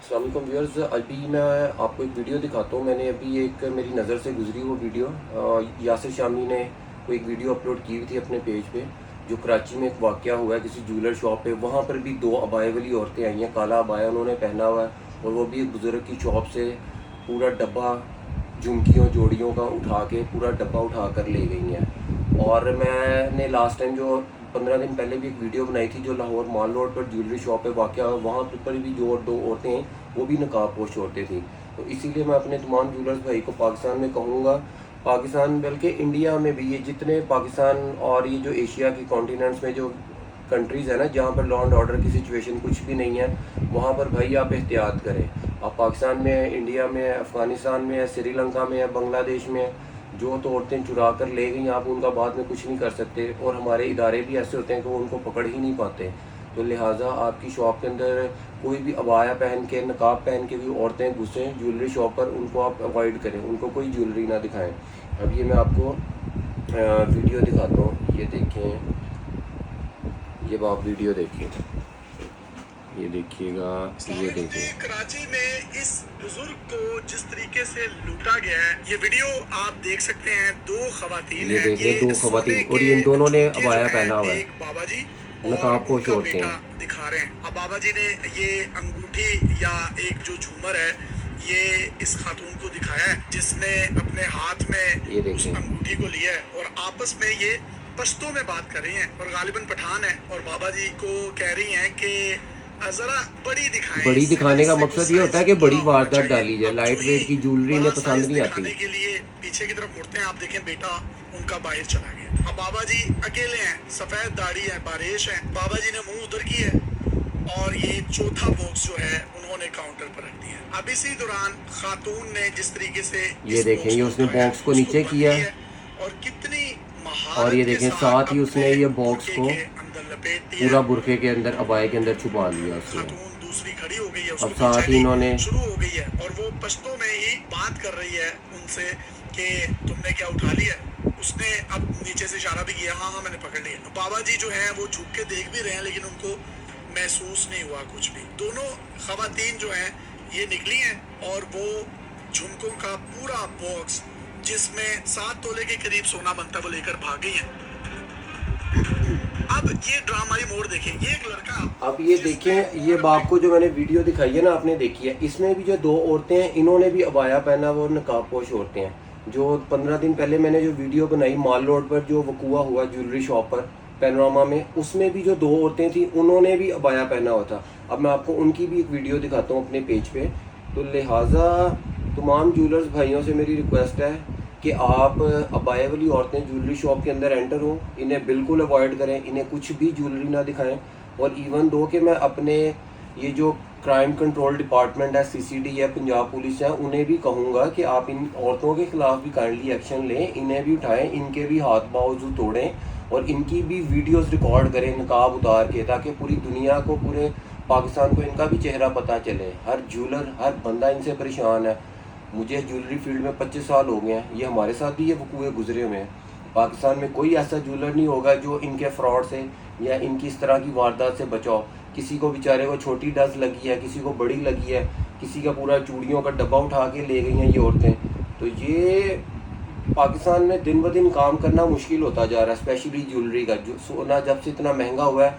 अस्सलाम वालेकुम व्यूअर्स, अभी मैं आपको एक वीडियो दिखाता हूँ। मैंने अभी एक मेरी नज़र से गुजरी वो वीडियो, यासिर शामी ने कोई एक वीडियो अपलोड की हुई थी अपने पेज पे, जो कराची में एक वाक़या हुआ है किसी ज्वेलर शॉप पे। वहाँ पर भी दो अबाए वाली औरतें आई हैं, काला अबाया उन्होंने पहना हुआ है, और वो भी एक बुज़ुर्ग की शॉप से पूरा डब्बा झुमकियों जोड़ियों का उठा के पूरा डब्बा उठा कर ले गई हैं। और मैंने लास्ट टाइम जो 15 दिन पहले भी एक वीडियो बनाई थी, जो लाहौर माल रोड पर ज्वेलरी शॉप पे वाक़या, वहाँ पर भी जो दो औरतें हैं वो भी नकाब पोश औरतें थी। तो इसीलिए मैं अपने तमाम ज्वेलर्स भाई को पाकिस्तान में कहूँगा, पाकिस्तान बल्कि इंडिया में भी, ये जितने पाकिस्तान और ये जो एशिया के कॉन्टिनेंट्स में जो कंट्रीज़ है ना, जहाँ पर लॉ एंड ऑर्डर की सिचुएशन कुछ भी नहीं है, वहाँ पर भाई आप एहतियात करें। आप पाकिस्तान में है, इंडिया में है, अफ़गानिस्तान में है, श्रीलंका में है, बांग्लादेश में है, जो तो औरतें चुरा कर ले गई, आप उनका बाद में कुछ नहीं कर सकते। और हमारे इदारे भी ऐसे होते हैं कि वो उनको पकड़ ही नहीं पाते। तो लिहाजा आपकी शॉप के अंदर कोई भी अबाया पहन के, नकाब पहन के भी औरतें घुसें ज्वेलरी शॉप पर, उनको आप अवॉइड करें, उनको कोई ज्वेलरी ना दिखाएं। अब ये मैं आपको वीडियो दिखाता हूँ, ये देखें, ये आप वीडियो देखिए, ये देखिएगा, ये देखिए कराची में इस बुजुर्ग को जिस तरीके से लूटा गया है, ये वीडियो आप देख सकते हैं। दो खवातीन ये हैं, देखें, दो खवातीन, और के इन दोनों ने झुमके अबाया जो हैं, पहना हुआ है, एक बाबा जी नकाब और पोश उनका औरतें बेटा हैं। दिखा रहे हैं। अब बाबा जी ने ये अंगूठी या एक जो झूमर है, ये इस खातून को दिखाया है, जिसने अपने हाथ में ये उस देखें, अंगूठी को लिया है, और आपस में ये पश्तो में बात कर रही हैं, और गालिबन पठान है, और बाबा जी को कह रही हैं कि जरा बड़ी दिखाएं। बड़ी दिखाने का इससे मकसद ये गुस्सा होता है इस कि बड़ा बड़ी होना वारदात चाहिए। डाली जाए। अब जो लाइट ये वेट की ज्वेलरी बड़ा इन्हें पसंद साइज नहीं आती। दिखाने के लिए पीछे की तरफ मुड़ते हैं, आप देखें बेटा उनका बाहर चला गया। अब बाबा जी अकेले हैं, सफेद दाढ़ी है, बारिश है, बाबा जी ने मुंह उधर की है, और ये चौथा बॉक्स जो है उन्होंने काउंटर पर रख दिया। अब इसी दौरान खातून ने जिस तरीके से ये देखें, ये उसने बॉक्स को नीचे किया, और कितनी और ये महारत के देखें साथ साथ ही उसने ये बॉक्स को के अंदर लपेट दिया। पूरा बुरके के अंदर, अबाए के अंदर छुपा लिया उसने। खातून दूसरी खड़ी हो गई है, अब उसको साथ ही इन्होंने शुरू हो गई है, और वो पश्तो में ही बात कर रही है उनसे कि तुमने क्या उठा लिया। उसने अब नीचे से इशारा भी किया, हाँ हाँ मैंने पकड़ लिया। बाबा जी जो हैं वो झुक के देख भी रहे हैं, लेकिन उनको महसूस नहीं हुआ कुछ भी। दोनों खवातीन जो हैं ये निकली हैं, और वो झुमकों का पूरा बॉक्स, जिसमें 7 तोले के करीब सोना बनता है, वो लेकर भाग गई हैं। अब ये ड्रामाई मोड़ देखें, ये एक लड़का, अब ये देखें, ये बाप को जो मैंने वीडियो दिखाई है ना, आपने देखी है, इसमें भी जो दो औरतें हैं, इन्होंने भी अबाया पहना, वो नकाब पोश औरतें हैं। जो 15 दिन पहले मैंने जो वीडियो बनाई माल रोड पर जो वकूआ हुआ ज्वेलरी शॉप पर पैनोरामा में, उसमें भी जो दो औरतें थी उन्होंने भी अबाया पहना हुआ था। अब मैं आपको उनकी भी एक वीडियो दिखाता हूँ अपने पेज पे। तो लिहाजा तमाम ज्वेलर्स भाइयों से मेरी रिक्वेस्ट है कि आप अबाया वाली औरतें ज्वेलरी शॉप के अंदर एंटर हो, इन्हें बिल्कुल अवॉइड करें, इन्हें कुछ भी ज्वेलरी ना दिखाएं। और इवन दो कि मैं अपने ये जो क्राइम कंट्रोल डिपार्टमेंट है, सीसीडी है, पंजाब पुलिस है, उन्हें भी कहूँगा कि आप इन औरतों के खिलाफ भी काइंडली एक्शन लें, इन्हें भी उठाएं, इनके भी हाथ बाजू तोड़ें, और इनकी भी वीडियोस रिकॉर्ड करें नकाब उतार के, ताकि पूरी दुनिया को, पूरे पाकिस्तान को इनका भी चेहरा पता चले। हर ज्वेलर, हर बंदा इनसे परेशान है। मुझे ज्वेलरी फील्ड में 25 साल हो गए हैं, ये हमारे साथ भी ये वकूए गुजरे हुए हैं। पाकिस्तान में कोई ऐसा ज्वेलर नहीं होगा जो इनके फ्रॉड से या इनकी इस तरह की वारदात से बचाओ। किसी को बेचारे को छोटी डस्ट लगी है, किसी को बड़ी लगी है, किसी का पूरा चूड़ियों का डब्बा उठा के ले गई हैं ये औरतें। तो ये पाकिस्तान में दिन ब दिन काम करना मुश्किल होता जा रहा है, स्पेशली ज्वेलरी का। जो सोना जब से इतना महंगा हुआ है,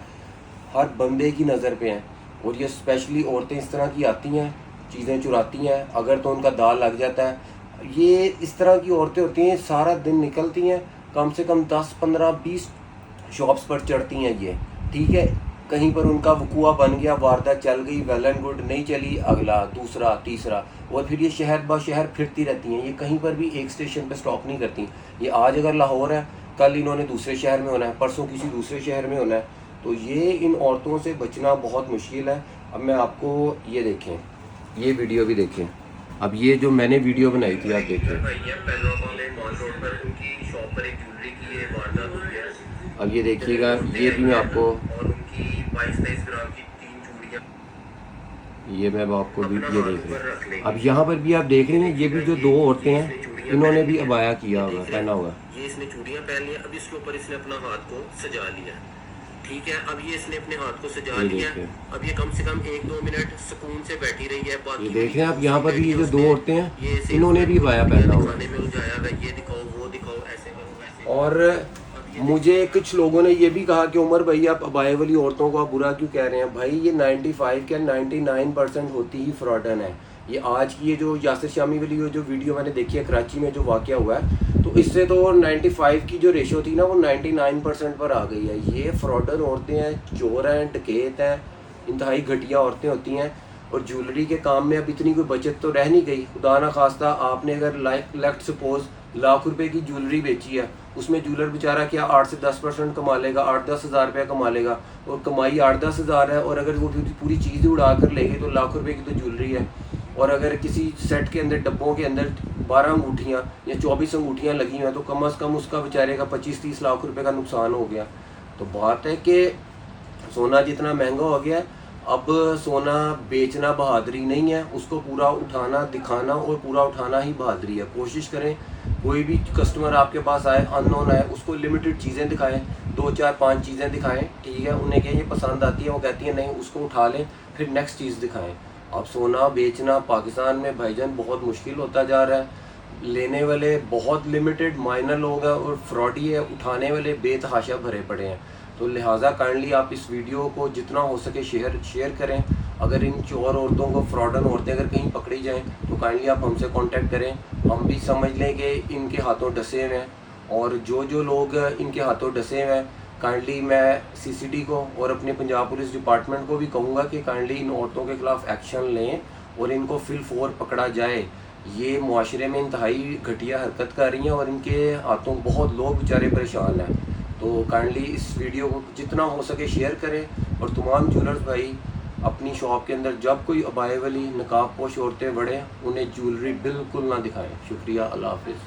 हर बंदे की नज़र पे है, और ये स्पेशली औरतें इस तरह की आती हैं, चीज़ें चुराती हैं, अगर तो उनका दाल लग जाता है। ये इस तरह की औरतें होती हैं, सारा दिन निकलती हैं, कम से कम 10, 15, 20 शॉप्स पर चढ़ती हैं ये, ठीक है। कहीं पर उनका वकूआ बन गया, वारदात चल गई, वेल एंड गुड, नहीं चली, अगला, दूसरा, तीसरा, और फिर ये शहर ब शहर फिरती रहती हैं। ये कहीं पर भी एक स्टेशन पर स्टॉप नहीं करती। ये आज अगर लाहौर है, कल इन्होंने दूसरे शहर में होना है, परसों किसी दूसरे शहर में होना है। तो ये इन औरतों से बचना बहुत मुश्किल है। अब मैं आपको ये देखें, ये वीडियो भी देखें। अब ये जो मैंने वीडियो बनाई थी, आप देखें। अब ये देखिएगा, ये भी मैं आपको, ये मैं आपको भी ये देख रही हूँ। अब यहाँ पर भी आप देख रहे हैं, ये भी जो दो औरतें हैं, इन्होंने भी अबाया किया होगा, पहना होगा। ये इसने चूड़ियां पहन लिया, अब इसके ऊपर इसने अपना हाथ को सजा लिया। ٹھیک ہے. اب یہ اس نے اپنے ہاتھ کو سجا یہ لیا. دیکھیں. اب یہ کم سے کم 1-2 منٹ سکون سے بیٹھی رہی ہے. باقی یہ دیکھ رہے ہیں آپ یہاں پر بھی یہ جو دو عورتیں ہیں انہوں نے بھی عبایا پہنا ہوا ہے. دکھانے میں الجھایا ہے, یہ دکھاؤ وہ دکھاؤ, ایسے کرو ویسے. اور مجھے کچھ لوگوں نے یہ بھی کہا کہ عمر بھائی آپ عبائے والی عورتوں کو آپ برا کیوں کہہ رہے ہیں. بھائی یہ 95 کیا 99% ہوتی ہی فراڈن ہے. یہ آج کی یہ جو یاسر شامی والی جو ویڈیو میں نے دیکھی ہے کراچی میں جو واقعہ ہوا ہے, تو اس سے تو 95 کی جو ریشو تھی نا وہ 99% پر آ گئی ہے. یہ فراڈن عورتیں ہیں, چور ہیں, ڈکیت ہیں, انتہائی گھٹیا عورتیں ہوتی ہیں. اور جیولری کے کام میں اب اتنی کوئی بچت تو رہ نہیں گئی. خدا نہ خواستہ آپ نے اگر لیٹ سپوز لاکھ روپے کی جیولری بیچی ہے, اس میں جیولر بیچارہ کیا 8 سے 10% کما لے گا, 8-10 ہزار روپیہ کما لے گا, اور کمائی 8-10 ہزار ہے. اور اگر وہ پوری چیز ہی اڑا کر لے گی تو لاکھ روپے کی تو جیولری ہے. اور اگر کسی سیٹ کے اندر ڈبوں کے اندر 12 انگوٹھیاں یا 24 انگوٹھیاں لگی ہیں تو کم از کم اس کا بیچارے کا 25-30 لاکھ روپے کا نقصان ہو گیا. تو بات ہے کہ سونا جتنا مہنگا ہو گیا, اب سونا بیچنا بہادری نہیں ہے, اس کو پورا اٹھانا دکھانا اور پورا اٹھانا ہی بہادری ہے. کوشش کریں کوئی بھی کسٹمر آپ کے پاس آئے, ان نون آئے, اس کو لمیٹڈ چیزیں دکھائیں, 2-4-5 چیزیں دکھائیں, ٹھیک ہے. انہیں کہ یہ پسند آتی ہے, وہ کہتی ہیں نہیں, اس کو اٹھا لیں, پھر نیکسٹ چیز دکھائیں. اب سونا بیچنا پاکستان میں بھائی جان بہت مشکل ہوتا جا رہا ہے. لینے والے بہت لمیٹڈ مائنر لوگ ہیں اور فراڈی ہے, اٹھانے والے بے تحاشا بھرے پڑے ہیں. تو لہٰذا کائنڈلی آپ اس ویڈیو کو جتنا ہو سکے شیئر کریں. اگر ان چور عورتوں کو, فراڈن عورتیں اگر کہیں پکڑی جائیں تو کائنڈلی آپ ہم سے کانٹیکٹ کریں. ہم بھی سمجھ لیں کہ ان کے ہاتھوں ڈسے ہوئے ہیں, اور جو لوگ ان کے ہاتھوں ڈسے ہوئے ہیں کائنڈلی میں CCD کو اور اپنے پنجاب پولیس ڈپارٹمنٹ کو بھی کہوں گا کہ کائنڈلی ان عورتوں کے خلاف ایکشن لیں اور ان کو فی الفور پکڑا جائے. یہ معاشرے میں انتہائی گھٹیا حرکت کر رہی ہیں اور ان کے ہاتھوں بہت لوگ بیچارے پریشان ہیں. تو کائنڈلی اس ویڈیو کو جتنا ہو سکے شیئر کریں. اور تمام جیولرز بھائی اپنی شاپ کے اندر جب کوئی عبائے والی نقاب پوش عورتیں بڑھیں, انہیں جیولری بالکل نہ دکھائیں. شکریہ, اللہ حافظ.